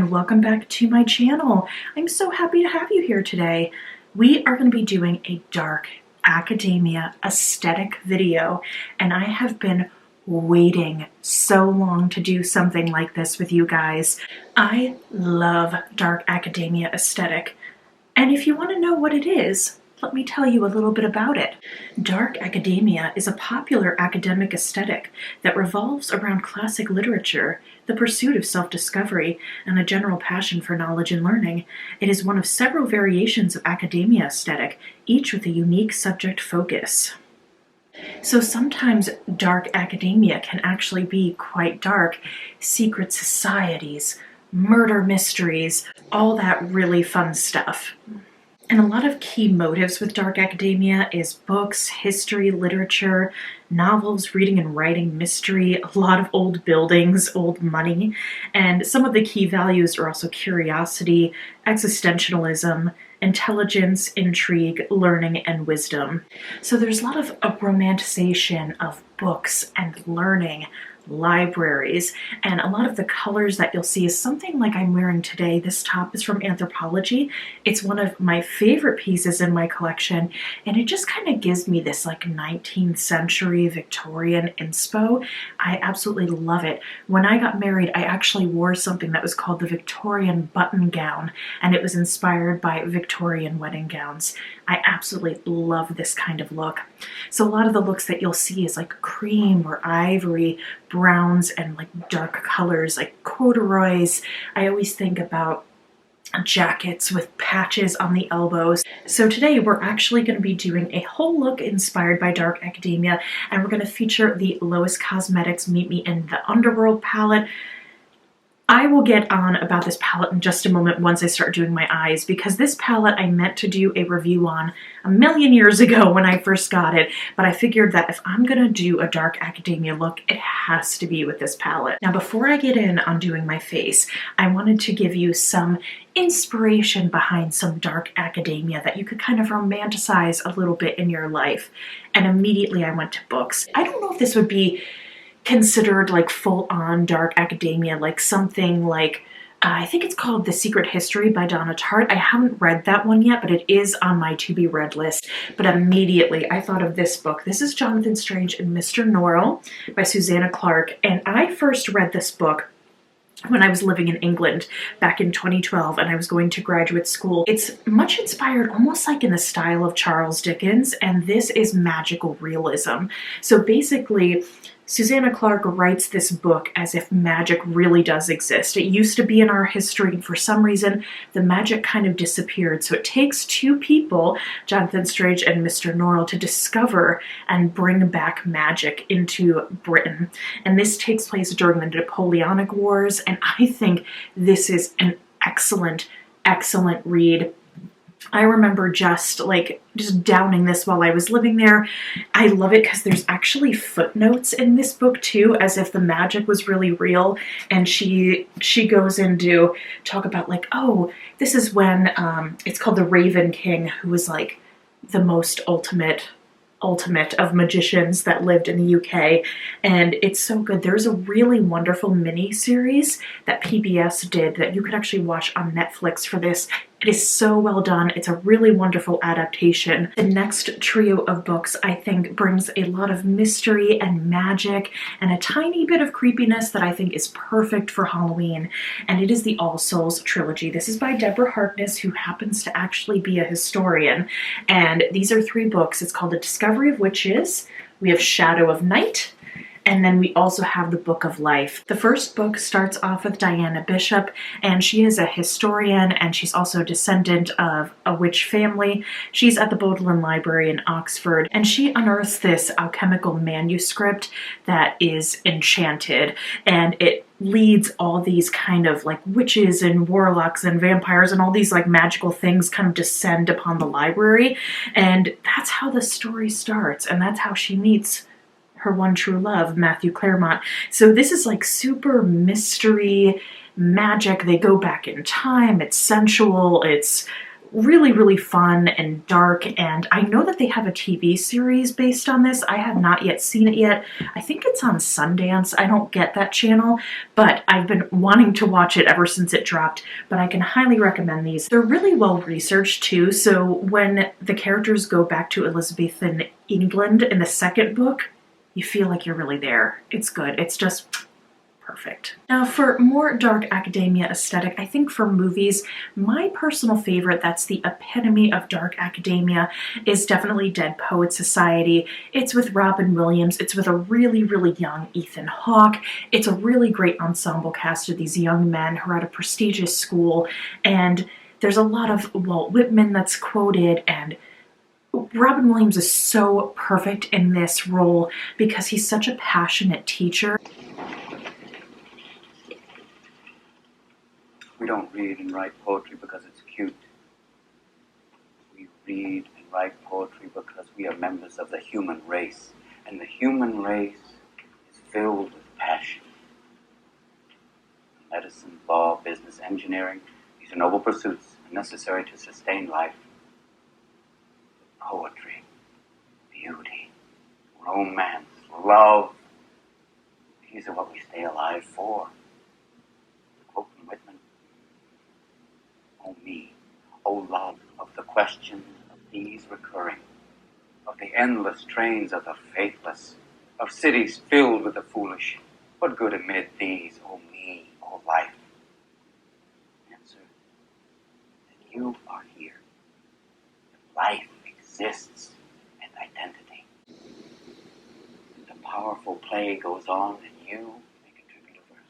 and welcome back to my channel. I'm so happy to have you here today. We are going to be doing a dark academia aesthetic video, and I have been waiting so long to do something like this with you guys. I love dark academia aesthetic, and if you want to know what it is, let me tell you a little bit about it. Dark academia is a popular academic aesthetic that revolves around classic literature, the pursuit of self-discovery, and a general passion for knowledge and learning. It is one of several variations of academia aesthetic, each with a unique subject focus. So sometimes dark academia can actually be quite dark. Secret societies, murder mysteries, all that really fun stuff. And a lot of key motives with dark academia is books, history, literature, novels, reading and writing, mystery, a lot of old buildings, old money, and some of the key values are also curiosity, existentialism, intelligence, intrigue, learning, and wisdom. So there's a lot of romanticization of books and learning, libraries, and a lot of the colors that you'll see is something like I'm wearing today. This top is from Anthropologie. It's one of my favorite pieces in my collection, and it just kind of gives me this like 19th century Victorian inspo. I absolutely love it. When I got married, I actually wore something that was called the Victorian button gown, and it was inspired by Victorian wedding gowns. I absolutely love this kind of look. So a lot of the looks that you'll see is like cream or ivory, browns, and like dark colors like corduroys. I always think about jackets with patches on the elbows. So today we're actually going to be doing a whole look inspired by dark academia, and we're going to feature the Lois Cosmetics Meet Me in the Underworld palette. I will get on about this palette in just a moment once I start doing my eyes, because this palette I meant to do a review on a million years ago when I first got it, but I figured that if I'm gonna do a dark academia look, it has to be with this palette. Now before I get in on doing my face, I wanted to give you some inspiration behind some dark academia that you could kind of romanticize a little bit in your life. And immediately I went to books. I don't know if this would be considered like full-on dark academia, like something like I think it's called The Secret History by Donna Tartt. I haven't read that one yet, but it is on my to-be-read list. But immediately I thought of this book. This is Jonathan Strange and Mr. Norrell by Susanna Clarke, and I first read this book when I was living in England back in 2012 and I was going to graduate school. It's much inspired almost like in the style of Charles Dickens, and this is magical realism. So basically, Susanna Clarke writes this book as if magic really does exist. It used to be in our history, and for some reason, the magic kind of disappeared. So it takes two people, Jonathan Strange and Mr. Norrell, to discover and bring back magic into Britain. And this takes place during the Napoleonic Wars, and I think this is an excellent, excellent read. I remember just downing this while I was living there. I love it because there's actually footnotes in this book too, as if the magic was really real. And she goes into talk about like, oh, this is when it's called the Raven King, who was like the most ultimate of magicians that lived in the UK, and it's so good. There's a really wonderful mini series that PBS did that you could actually watch on Netflix for this. It is so well done. It's a really wonderful adaptation. The next trio of books, I think, brings a lot of mystery and magic and a tiny bit of creepiness that I think is perfect for Halloween, and it is the All Souls trilogy. This is by Deborah Harkness, who happens to actually be a historian, and these are three books. It's called The Discovery of Witches, we have Shadow of Night, and then we also have the Book of Life. The first book starts off with Diana Bishop, and she is a historian, and she's also a descendant of a witch family. She's at the Bodleian Library in Oxford, and she unearths this alchemical manuscript that is enchanted, and it leads all these kind of like witches and warlocks and vampires and all these like magical things kind of descend upon the library, and that's how the story starts, and that's how she meets her one true love, Matthew Clairmont. So this is like super mystery magic. They go back in time. It's sensual. It's really, really fun and dark, and I know that they have a TV series based on this. I have not yet seen it yet. I think it's on Sundance. I don't get that channel, but I've been wanting to watch it ever since it dropped, but I can highly recommend these. They're really well researched too, so when the characters go back to Elizabethan England in the second book, you feel like you're really there. It's good. It's just perfect. Now for more dark academia aesthetic, I think for movies, my personal favorite that's the epitome of dark academia is definitely Dead Poets Society. It's with Robin Williams. It's with a really, really young Ethan Hawke. It's a really great ensemble cast of these young men who are at a prestigious school, and there's a lot of Walt Whitman that's quoted, and Robin Williams is so perfect in this role because he's such a passionate teacher. We don't read and write poetry because it's cute. We read and write poetry because we are members of the human race. And the human race is filled with passion. Medicine, law, business, engineering, these are noble pursuits necessary to sustain life. Poetry, beauty, romance, love, these are what we stay alive for. Quote from Whitman, "O me, O love, of the questions of these recurring, of the endless trains of the faithless, of cities filled with the foolish, what good amid these, O me, O life?" Answer, that you are here. That life exists and identity. The powerful play goes on and you may contribute a verse.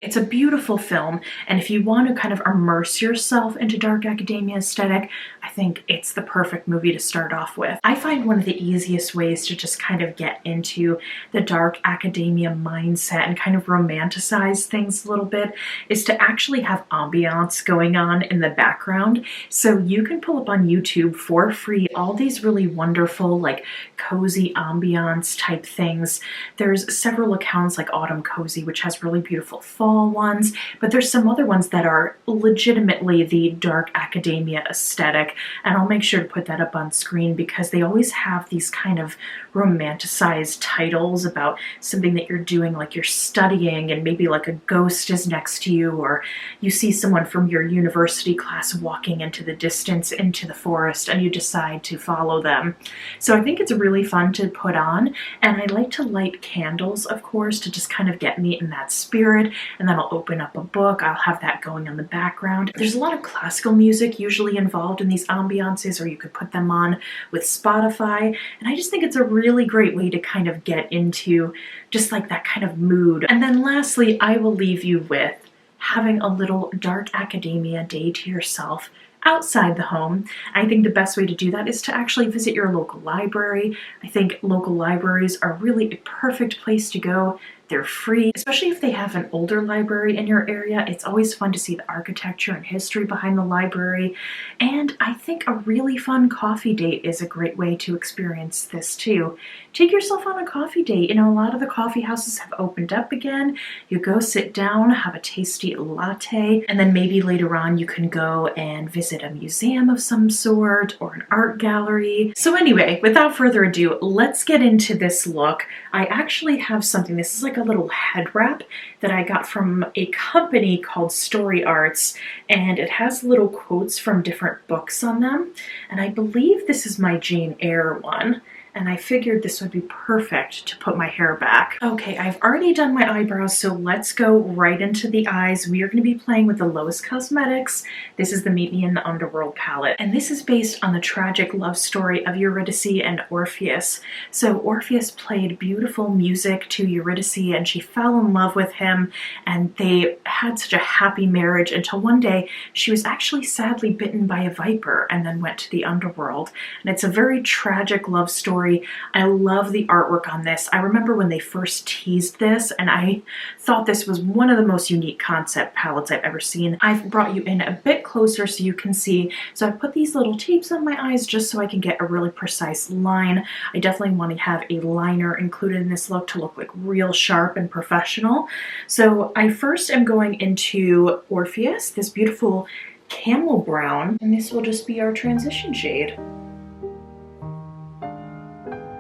It's a beautiful film, and if you want to kind of immerse yourself into dark academia aesthetic, I think it's the perfect movie to start off with. I find one of the easiest ways to just kind of get into the dark academia mindset and kind of romanticize things a little bit is to actually have ambiance going on in the background. So you can pull up on YouTube for free all these really wonderful, like cozy ambiance type things. There's several accounts like Autumn Cozy, which has really beautiful fall ones, but there's some other ones that are legitimately the dark academia aesthetic, and I'll make sure to put that up on screen because they always have these kind of romanticized titles about something that you're doing, like you're studying and maybe like a ghost is next to you, or you see someone from your university class walking into the distance into the forest and you decide to follow them. So I think it's really fun to put on, and I like to light candles, of course, to just kind of get me in that spirit, and then I'll open up a book. I'll have that going on the background. There's a lot of classical music usually involved in these ambiances, or you could put them on with Spotify, and I just think it's a really great way to kind of get into just like that kind of mood. And then lastly, I will leave you with having a little dark academia day to yourself outside the home. I think the best way to do that is to actually visit your local library. I think local libraries are really a perfect place to go. They're free, especially if they have an older library in your area. It's always fun to see the architecture and history behind the library. And I think a really fun coffee date is a great way to experience this too. Take yourself on a coffee date. You know, a lot of the coffee houses have opened up again. You go sit down, have a tasty latte, and then maybe later on you can go and visit a museum of some sort or an art gallery. So anyway, without further ado, let's get into this look. I actually have something, this is like a little head wrap that I got from a company called Story Arts, and it has little quotes from different books on them, and I believe this is my Jane Eyre one, and I figured this would be perfect to put my hair back. Okay, I've already done my eyebrows, so let's go right into the eyes. We are going to be playing with the Lois Cosmetics. This is the Meet Me in the Underworld palette, and this is based on the tragic love story of Eurydice and Orpheus. So Orpheus played beautiful music to Eurydice, and she fell in love with him, and they had such a happy marriage until one day she was actually sadly bitten by a viper and then went to the underworld. And it's a very tragic love story. I love the artwork on this. I remember when they first teased this, and I thought this was one of the most unique concept palettes I've ever seen. I've brought you in a bit closer so you can see. So I put these little tapes on my eyes just so I can get a really precise line. I definitely want to have a liner included in this look to look like real sharp and professional. So I first am going into Orpheus, this beautiful Camel Brown, and this will just be our transition shade.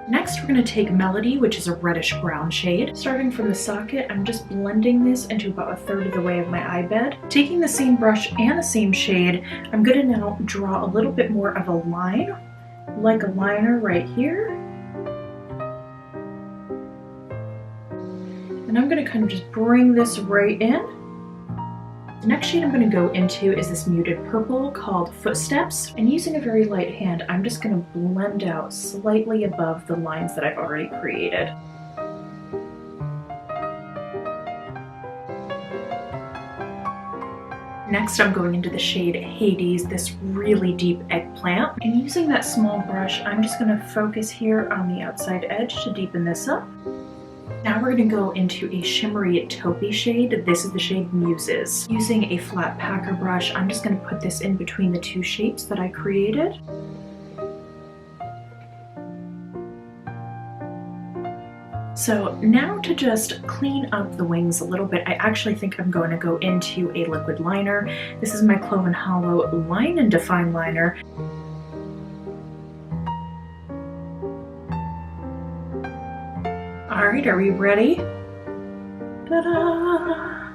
Next, we're going to take Melody, which is a reddish brown shade. Starting from the socket, I'm just blending this into about a third of the way of my eye bed. Taking the same brush and the same shade, I'm going to now draw a little bit more of a line, like a liner right here. And I'm going to kind of just bring this right in. The next shade I'm going to go into is this muted purple called Footsteps, and using a very light hand, I'm just going to blend out slightly above the lines that I've already created. Next, I'm going into the shade Hades, this really deep eggplant, and using that small brush, I'm just going to focus here on the outside edge to deepen this up. Now we're going to go into a shimmery taupey shade. This is the shade Muses. Using a flat packer brush, I'm just going to put this in between the two shapes that I created. So now to just clean up the wings a little bit, I actually think I'm going to go into a liquid liner. This is my Clove & Hollow Line and Define Liner. Alright, are we ready? Ta-da!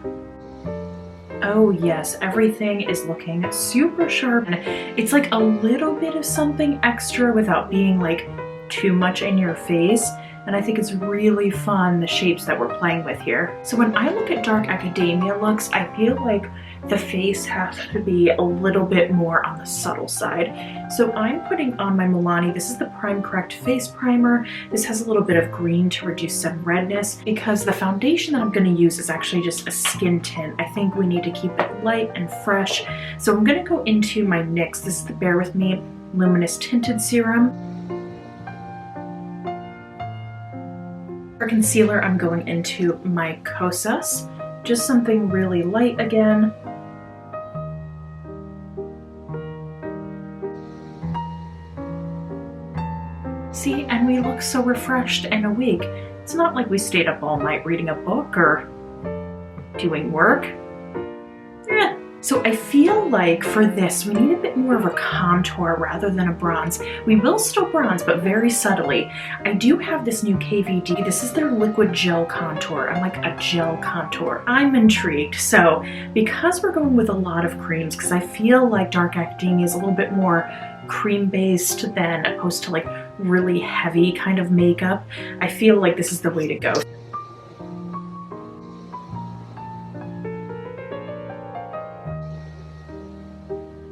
Oh yes, everything is looking super sharp. And it's like a little bit of something extra without being like too much in your face. And I think it's really fun, the shapes that we're playing with here. So when I look at Dark Academia looks, I feel like the face has to be a little bit more on the subtle side. So I'm putting on my Milani. This is the Prime Correct Face Primer. This has a little bit of green to reduce some redness because the foundation that I'm going to use is actually just a skin tint. I think we need to keep it light and fresh. So I'm going to go into my NYX. This is the Bare With Me Luminous Tinted Serum. For concealer, I'm going into my Kosas. Just something really light again. See, and we look so refreshed and awake. It's not like we stayed up all night reading a book or doing work. So I feel like for this, we need a bit more of a contour rather than a bronze. We will still bronze, but very subtly. I do have this new KVD. This is their liquid gel contour. I'm like a gel contour. I'm intrigued. So because we're going with a lot of creams, because I feel like Dark Academia is a little bit more cream-based than opposed to like really heavy kind of makeup, I feel like this is the way to go.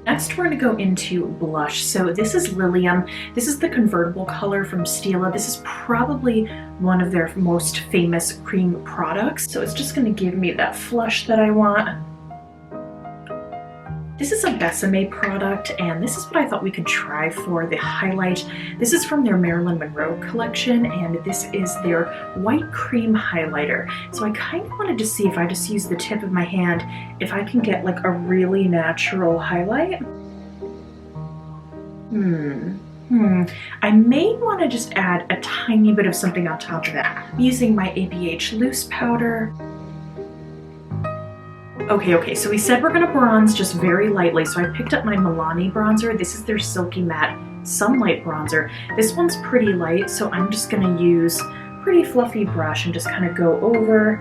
Next, we're going to go into blush. So this is Lilium. This is the convertible color from Stila. This is probably one of their most famous cream products. So it's just going to give me that flush that I want. This is a Besame product, and this is what I thought we could try for the highlight. This is from their Marilyn Monroe collection, and this is their white cream highlighter. So I kind of wanted to see if I just use the tip of my hand, if I can get like a really natural highlight. I may want to just add a tiny bit of something on top of that. I'm using my ABH loose powder. Okay, so we said we're gonna bronze just very lightly, so I picked up my Milani bronzer. This is their Silky Matte Sunlight Bronzer. This one's pretty light, so I'm just gonna use a pretty fluffy brush and just kind of go over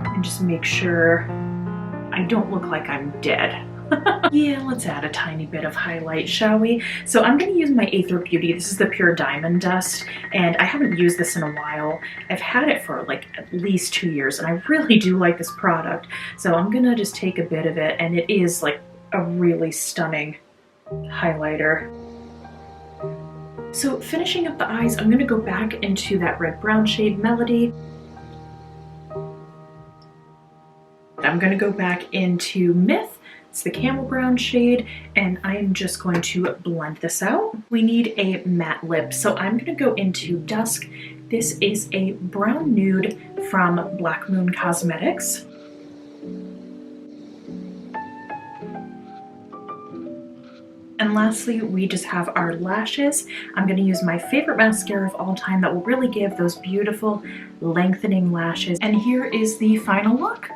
and just make sure I don't look like I'm dead. Yeah, let's add a tiny bit of highlight, shall we? So I'm going to use my Aether Beauty. This is the Pure Diamond Dust, and I haven't used this in a while. I've had it for like at least 2 years, and I really do like this product. So I'm going to just take a bit of it, and it is like a really stunning highlighter. So finishing up the eyes, I'm going to go back into that red-brown shade Melody. I'm going to go back into Myth. It's the camel brown shade, and I'm just going to blend this out. We need a matte lip, so I'm going to go into Dusk. This is a brown nude from Black Moon Cosmetics. And lastly, we just have our lashes. I'm going to use my favorite mascara of all time that will really give those beautiful lengthening lashes. And here is the final look.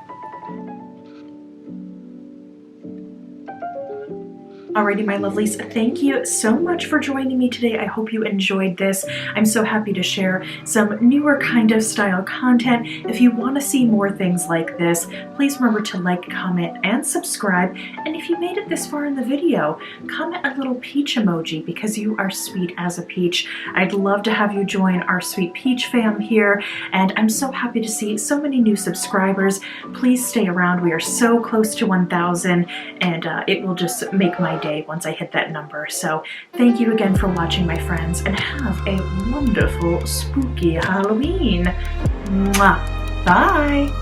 Alrighty, my lovelies, thank you so much for joining me today. I hope you enjoyed this. I'm so happy to share some newer kind of style content. If you want to see more things like this, please remember to like, comment, and subscribe. And if you made it this far in the video, comment a little peach emoji because you are sweet as a peach. I'd love to have you join our sweet peach fam here, and I'm so happy to see so many new subscribers. Please stay around. We are so close to 1,000, and it will just make my day once I hit that number. So thank you again for watching, my friends, and have a wonderful spooky Halloween. Mwah. Bye.